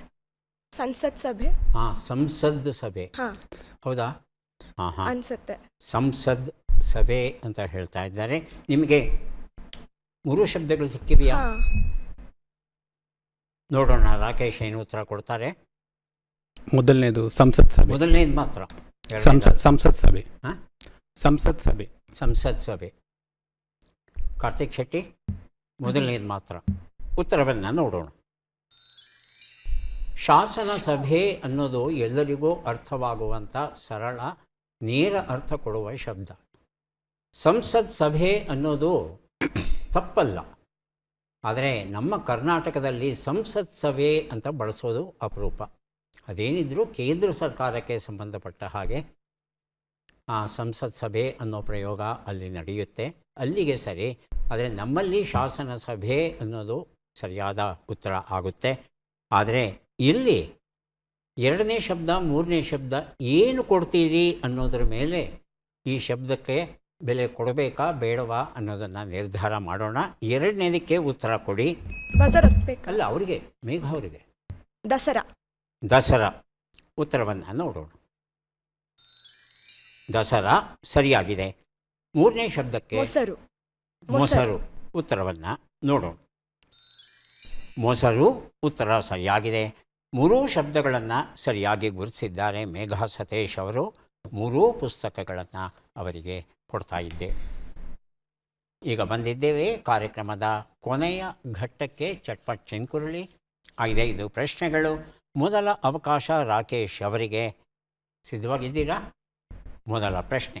ಸಂಸತ್ ಸಭೆ. ಹಾಂ, ಸಂಸದ್ ಸಭೆ. ಹಾಂ, ಹೌದಾ? ಹಾಂ ಹಾಂ, ಅನ್ಸುತ್ತೆ. ಸಂಸದ್ ಸಭೆ ಅಂತ ಹೇಳ್ತಾ ಇದ್ದಾರೆ. ನಿಮಗೆ 3 ಶಬ್ದಗಳು ಸಿಕ್ಕಿವೆಯಾ? ಹಾಂ, ನೋಡೋಣ ರಾಕೇಶ್ ಏನು ಉತ್ತರ ಕೊಡ್ತಾರೆ. ಮೊದಲನೇದು ಸಂಸತ್ ಸಭೆ. ಮೊದಲನೇದು ಮಾತ್ರ. ಸಂಸತ್ ಸಭೆ. ಹಾಂ, ಸಂಸತ್ ಸಭೆ. ಸಂಸತ್ ಸಭೆ. ಕಾರ್ತಿಕ್ ಶೆಟ್ಟಿ ಮೊದಲನೇದು ಮಾತ್ರ. ಉತ್ತರವನ್ನು ನೋಡೋಣ. ಶಾಸನ ಸಭೆ ಅನ್ನೋದು ಎಲ್ಲರಿಗೂ ಅರ್ಥವಾಗುವಂಥ ಸರಳ ನೇರ ಅರ್ಥ ಕೊಡುವ ಶಬ್ದ. ಸಂಸತ್ ಸಭೆ ಅನ್ನೋದು ತಪ್ಪಲ್ಲ. ಆದರೆ ನಮ್ಮ ಕರ್ನಾಟಕದಲ್ಲಿ ಸಂಸತ್ ಸಭೆ ಅಂತ ಬಳಸೋದು ಅಪರೂಪ. ಅದೇನಿದ್ರೂ ಕೇಂದ್ರ ಸರ್ಕಾರಕ್ಕೆ ಸಂಬಂಧಪಟ್ಟ ಹಾಗೆ ಆ ಸಂಸತ್ ಸಭೆ ಅನ್ನೋ ಪ್ರಯೋಗ ಅಲ್ಲಿ ನಡೆಯುತ್ತೆ, ಅಲ್ಲಿಗೆ ಸರಿ. ಆದರೆ ನಮ್ಮಲ್ಲಿ ಶಾಸನ ಸಭೆ ಅನ್ನೋದು ಸರಿಯಾದ ಉತ್ತರ ಆಗುತ್ತೆ. ಆದರೆ ಇಲ್ಲಿ 2ನೇ ಶಬ್ದ 3ನೇ ಶಬ್ದ ಏನು ಕೊಡ್ತೀರಿ ಅನ್ನೋದ್ರ ಮೇಲೆ ಈ ಶಬ್ದಕ್ಕೆ ಬೆಲೆ ಕೊಡಬೇಕಾ ಬೇಡವಾ ಅನ್ನೋದನ್ನು ನಿರ್ಧಾರ ಮಾಡೋಣ. 2ನೇದಕ್ಕೆ ಉತ್ತರ ಕೊಡಿ. ಬಜರ್ ಹತ್ಬೇಕಲ್ಲ. ಅಲ್ಲ, ಅವರಿಗೆ, ಮೇಘ ಅವರಿಗೆ. ದಸರಾ. ದಸರಾ. ಉತ್ತರವನ್ನು ನೋಡೋಣ. ದಸರಾ ಸರಿಯಾಗಿದೆ. 3ನೇ ಶಬ್ದಕ್ಕೆ ಮೊಸರು. ಮೊಸರು. ಉತ್ತರವನ್ನು ನೋಡೋಣ. ಮೊಸರು ಉತ್ತರ ಸರಿಯಾಗಿದೆ. 3 ಶಬ್ದಗಳನ್ನು ಸರಿಯಾಗಿ ಗುರುತಿಸಿದ್ದಾರೆ ಮೇಘಾ ಸತೀಶ್ ಅವರು. 3 ಪುಸ್ತಕಗಳನ್ನು ಅವರಿಗೆ ಕೊಡ್ತಾ ಇದ್ದೆ. ಈಗ ಬಂದಿದ್ದೇವೆ ಕಾರ್ಯಕ್ರಮದ ಕೊನೆಯ ಘಟ್ಟಕ್ಕೆ. ಚಟ್ಪಟ್ ಚಿನ್ಕುರುಳಿ. 5 ಪ್ರಶ್ನೆಗಳು. ಮೊದಲ ಅವಕಾಶ ರಾಕೇಶ್ ಅವರಿಗೆ. ಸಿದ್ಧವಾಗಿದ್ದೀರಾ? ಮೊದಲ ಪ್ರಶ್ನೆ.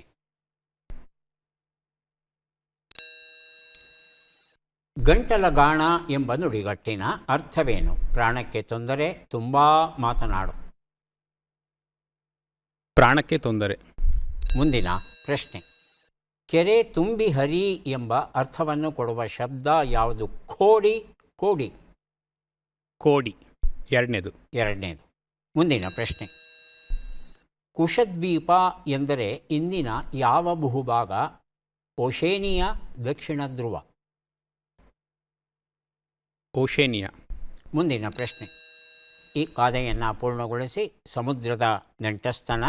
ಗಂಟಲಗಾಣ ಎಂಬ ನುಡಿಗಟ್ಟಿನ ಅರ್ಥವೇನು? ಪ್ರಾಣಕ್ಕೆ ತೊಂದರೆ, ತುಂಬ ಮಾತನಾಡು. ಪ್ರಾಣಕ್ಕೆ ತೊಂದರೆ. ಮುಂದಿನ ಪ್ರಶ್ನೆ. ಕೆರೆ ತುಂಬಿ ಹರಿ ಎಂಬ ಅರ್ಥವನ್ನು ಕೊಡುವ ಶಬ್ದ ಯಾವುದು? ಖೋಡಿ, ಕೋಡಿ. ಕೋಡಿ. 2ನೇದು. 2ನೇದು. ಮುಂದಿನ ಪ್ರಶ್ನೆ. ಕುಶದ್ವೀಪ ಎಂದರೆ ಇಂದಿನ ಯಾವ ಭೂಭಾಗ? ಓಷೇನಿಯಾ, ದಕ್ಷಿಣ ಧ್ರುವ. ಓಷೇನಿಯಾ. ಮುಂದಿನ ಪ್ರಶ್ನೆ. ಈ ಗಾದೆಯನ್ನು ಪೂರ್ಣಗೊಳಿಸಿ. ಸಮುದ್ರದ ನೆಂಟಸ್ತನ.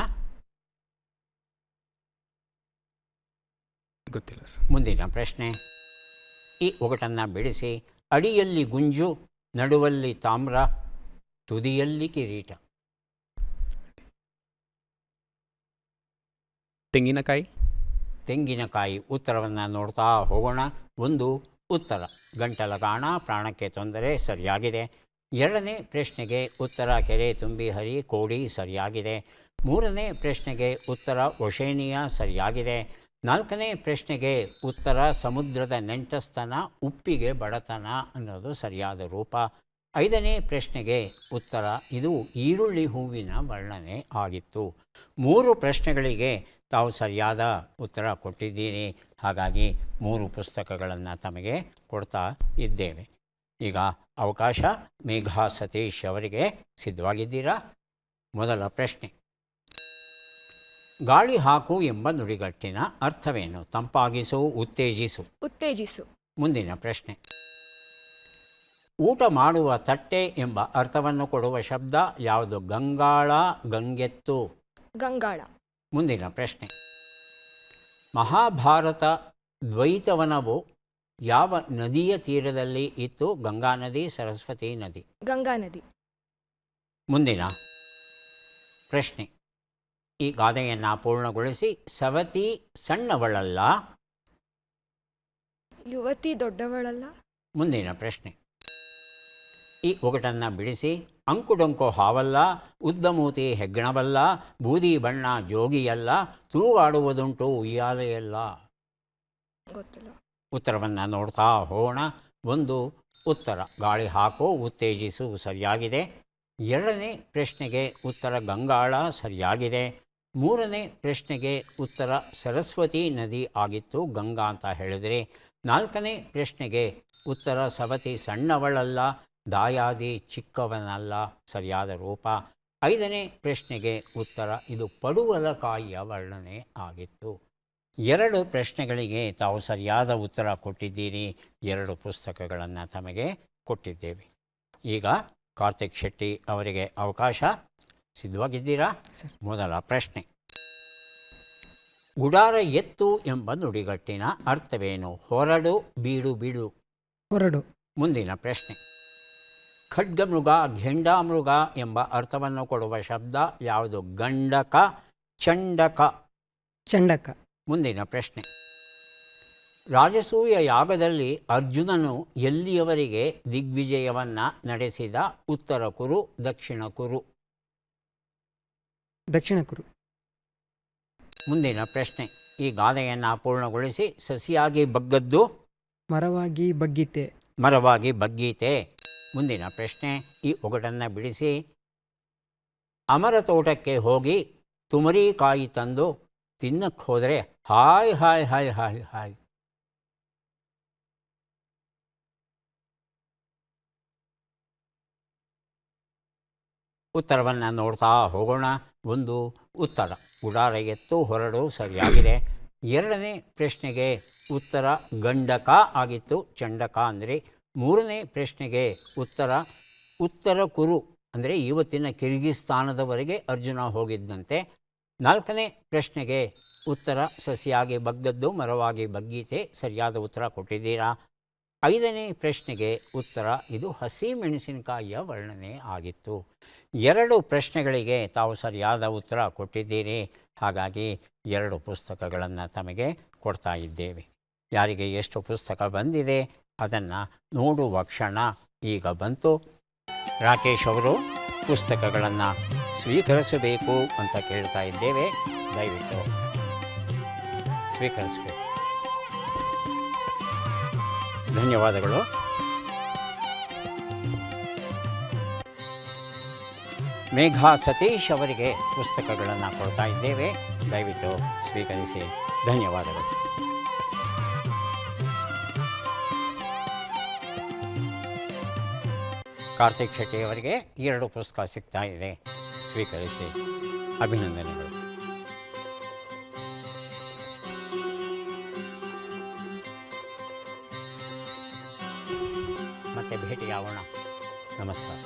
ಗೊತ್ತಿಲ್ಲ ಸರ್. ಮುಂದಿನ ಪ್ರಶ್ನೆ. ಈ ಒಗಟನ್ನು ಬಿಡಿಸಿ. ಅಡಿಯಲ್ಲಿ ಗುಂಜು, ನಡುವಲ್ಲಿ ತಾಮ್ರ, ತುದಿಯಲ್ಲಿ ಕಿರೀಟ. ತೆಂಗಿನಕಾಯಿ. ತೆಂಗಿನಕಾಯಿ. ಉತ್ತರವನ್ನು ನೋಡ್ತಾ ಹೋಗೋಣ. 1 ಉತ್ತರ. ಗಂಟಲಗಾಣ, ಪ್ರಾಣಕ್ಕೆ ತೊಂದರೆ ಸರಿಯಾಗಿದೆ. 2ನೇ ಪ್ರಶ್ನೆಗೆ ಉತ್ತರ ಕೆರೆ ತುಂಬಿ ಹರಿ, ಕೋಡಿ ಸರಿಯಾಗಿದೆ. 3ನೇ ಪ್ರಶ್ನೆಗೆ ಉತ್ತರ ಓಷೇನಿಯಾ ಸರಿಯಾಗಿದೆ. 4ನೇ ಪ್ರಶ್ನೆಗೆ ಉತ್ತರ ಸಮುದ್ರದ ನೆಂಟಸ್ತನ, ಉಪ್ಪಿಗೆ ಬಡತನ ಅನ್ನೋದು ಸರಿಯಾದ ರೂಪ. 5ನೇ ಪ್ರಶ್ನೆಗೆ ಉತ್ತರ ಇದು ಈರುಳ್ಳಿ ಹೂವಿನ ವರ್ಣನೆ ಆಗಿತ್ತು. 3 ಪ್ರಶ್ನೆಗಳಿಗೆ ತಾವು ಸರಿಯಾದ ಉತ್ತರ ಕೊಟ್ಟಿದ್ದೀರಿ. ಹಾಗಾಗಿ 3 ಪುಸ್ತಕಗಳನ್ನು ತಮಗೆ ಕೊಡ್ತಾ ಇದ್ದೇವೆ. ಈಗ ಅವಕಾಶ ಮೇಘಾ ಸತೀಶ್ ಅವರಿಗೆ. ಸಿದ್ಧವಾಗಿದ್ದೀರಾ? ಮೊದಲ ಪ್ರಶ್ನೆ. ಗಾಳಿ ಹಾಕು ಎಂಬ ನುಡಿಗಟ್ಟಿನ ಅರ್ಥವೇನು? ತಂಪಾಗಿಸು, ಉತ್ತೇಜಿಸು. ಉತ್ತೇಜಿಸು. ಮುಂದಿನ ಪ್ರಶ್ನೆ. ಊಟ ಮಾಡುವ ತಟ್ಟೆ ಎಂಬ ಅರ್ಥವನ್ನು ಕೊಡುವ ಶಬ್ದ ಯಾವುದು? ಗಂಗಾಳ, ಗಂಗೆತ್ತು. ಗಂಗಾಳ. ಮುಂದಿನ ಪ್ರಶ್ನೆ. ಮಹಾಭಾರತ ದ್ವೈತವನವು ಯಾವ ನದಿಯ ತೀರದಲ್ಲಿ ಇತ್ತು? ಗಂಗಾ ನದಿ, ಸರಸ್ವತಿ ನದಿ. ಗಂಗಾ ನದಿ. ಮುಂದಿನ ಪ್ರಶ್ನೆ. ಈ ಗಾದೆಯನ್ನು ಪೂರ್ಣಗೊಳಿಸಿ. ಸವತಿ ಸಣ್ಣವಳಲ್ಲ. ಯುವತಿ ದೊಡ್ಡವಳಲ್ಲ. ಮುಂದಿನ ಪ್ರಶ್ನೆ. ಈ ಒಗಟನ್ನು ಬಿಡಿಸಿ. ಅಂಕುಡೊಂಕು ಹಾವಲ್ಲ, ಉದ್ದಮೂತಿ ಹೆಗ್ಗಣವಲ್ಲ, ಬೂದಿ ಬಣ್ಣ ಜೋಗಿಯಲ್ಲ, ತೂಗಾಡುವುದುಂಟು ಉಯ್ಯಾಲೆಯಲ್ಲ. ಗೊತ್ತಿಲ್ಲ. ಉತ್ತರವನ್ನು ನೋಡ್ತಾ ಹೋಗೋಣ. 1 ಉತ್ತರ ಗಾಳಿ ಹಾಕು, ಉತ್ತೇಜಿಸು ಸರಿಯಾಗಿದೆ. 2ನೇ ಪ್ರಶ್ನೆಗೆ ಉತ್ತರ ಗಂಗಾಳ ಸರಿಯಾಗಿದೆ. 3ನೇ ಪ್ರಶ್ನೆಗೆ ಉತ್ತರ ಸರಸ್ವತಿ ನದಿ ಆಗಿತ್ತು, ಗಂಗಾ ಅಂತ ಹೇಳಿದರೆ. 4ನೇ ಪ್ರಶ್ನೆಗೆ ಉತ್ತರ ಸವತಿ ಸಣ್ಣವಳಲ್ಲ, ದಾಯಾದಿ ಚಿಕ್ಕವನಲ್ಲ ಸರಿಯಾದ ರೂಪ. 5ನೇ ಪ್ರಶ್ನೆಗೆ ಉತ್ತರ ಇದು ಪಡುವಲಕಾಯಿಯ ವರ್ಣನೆ ಆಗಿತ್ತು. 2 ಪ್ರಶ್ನೆಗಳಿಗೆ ತಾವು ಸರಿಯಾದ ಉತ್ತರ ಕೊಟ್ಟಿದ್ದೀರಿ. 2 ಪುಸ್ತಕಗಳನ್ನು ತಮಗೆ ಕೊಟ್ಟಿದ್ದೇವೆ. ಈಗ ಕಾರ್ತಿಕ್ ಶೆಟ್ಟಿ ಅವರಿಗೆ ಅವಕಾಶ. ಸಿದ್ಧವಾಗಿದ್ದೀರಾ? ಸರ್. ಮೊದಲ ಪ್ರಶ್ನೆ. ಗುಡಾರ ಎತ್ತು ಎಂಬ ನುಡಿಗಟ್ಟಿನ ಅರ್ಥವೇನು? ಹೊರಡು, ಬೀಡು ಬಿಡು. ಹೊರಡು. ಮುಂದಿನ ಪ್ರಶ್ನೆ. ಖಡ್ಗಮೃಗ, ಘೆಂಡಾಮೃಗ ಎಂಬ ಅರ್ಥವನ್ನು ಕೊಡುವ ಶಬ್ದ ಯಾವುದು? ಗಂಡಕ, ಚಂಡಕ. ಚಂಡಕ. ಮುಂದಿನ ಪ್ರಶ್ನೆ. ರಾಜಸೂಯ ಯಾಗದಲ್ಲಿ ಅರ್ಜುನನು ಎಲ್ಲಿಯವರೆಗೆ ದಿಗ್ವಿಜಯವನ್ನು ನಡೆಸಿದ? ಉತ್ತರ ಕುರು, ದಕ್ಷಿಣ ಕುರು. ದಕ್ಷಿಣ ಕುರು. ಮುಂದಿನ ಪ್ರಶ್ನೆ. ಈ ಗಾದೆಯನ್ನು ಪೂರ್ಣಗೊಳಿಸಿ. ಸಸಿಯಾಗಿ ಬಗ್ಗದ್ದು, ಮರವಾಗಿ ಬಗ್ಗೀತೆ. ಮರವಾಗಿ ಬಗ್ಗೀತೆ. ಮುಂದಿನ ಪ್ರಶ್ನೆ. ಈ ಒಗಟನ್ನು ಬಿಡಿಸಿ. ಅಮರ ತೋಟಕ್ಕೆ ಹೋಗಿ ತುಮರಿಕಾಯಿ ತಂದು ತಿನ್ನಕ್ಕೆ ಹೋದರೆ hi hi hi hi hi. ಉತ್ತರವನ್ನು ನೋಡ್ತಾ ಹೋಗೋಣ. 1 ಉತ್ತರ ಗುಡಾರ ಎತ್ತು, ಹೊರಡು ಸರಿಯಾಗಿದೆ. 2ನೇ ಪ್ರಶ್ನೆಗೆ ಉತ್ತರ ಗಂಡಕ ಆಗಿತ್ತು, ಚಂಡಕ ಅಂದರೆ. 3ನೇ ಪ್ರಶ್ನೆಗೆ ಉತ್ತರ ಕುರು ಅಂದರೆ ಇವತ್ತಿನ ಕಿರ್ಗಿಸ್ತಾನದವರೆಗೆ ಅರ್ಜುನ ಹೋಗಿದ್ದಂತೆ. 4ನೇ ಪ್ರಶ್ನೆಗೆ ಉತ್ತರ ಸಸಿಯಾಗಿ ಬಗ್ಗದ್ದು, ಮರವಾಗಿ ಬಗ್ಗೀತೆ ಸರಿಯಾದ ಉತ್ತರ ಕೊಟ್ಟಿದ್ದೀರಾ. 5ನೇ ಪ್ರಶ್ನೆಗೆ ಉತ್ತರ ಇದು ಹಸಿ ಮೆಣಸಿನಕಾಯಿಯ ವರ್ಣನೆ ಆಗಿತ್ತು. 2 ಪ್ರಶ್ನೆಗಳಿಗೆ ತಾವು ಸರಿಯಾದ ಉತ್ತರ ಕೊಟ್ಟಿದ್ದೀರಿ. ಹಾಗಾಗಿ 2 ಪುಸ್ತಕಗಳನ್ನು ತಮಗೆ ಕೊಡ್ತಾ ಇದ್ದೇವೆ. ಯಾರಿಗೆ ಎಷ್ಟು ಪುಸ್ತಕ ಬಂದಿದೆ ಅದನ್ನು ನೋಡುವ ಕ್ಷಣ ಈಗ ಬಂತು. ರಾಕೇಶ್ ಅವರು ಪುಸ್ತಕಗಳನ್ನು ಸ್ವೀಕರಿಸಬೇಕು ಅಂತ ಕೇಳ್ತಾ ಇದ್ದೇವೆ. ದಯವಿಟ್ಟು ಸ್ವೀಕರಿಸಬೇಕು. ಧನ್ಯವಾದಗಳು. ಮೇಘಾ ಸತೀಶ್ ಅವರಿಗೆ ಪುಸ್ತಕಗಳನ್ನು ಕೊಡ್ತಾ ಇದ್ದೇವೆ. ದಯವಿಟ್ಟು ಸ್ವೀಕರಿಸಿ. ಧನ್ಯವಾದಗಳು. ಕಾರ್ತಿಕ್ ಶೆಟ್ಟಿ ಅವರಿಗೆ 2 ಪುಸ್ತಕ ಸಿಗ್ತಾ ಇದೆ. ಸ್ವೀಕರಿಸಿ. ಅಭಿನಂದನೆಗಳು. ಮತ್ತೆ ಭೇಟಿಯಾಗೋಣ. ನಮಸ್ಕಾರ.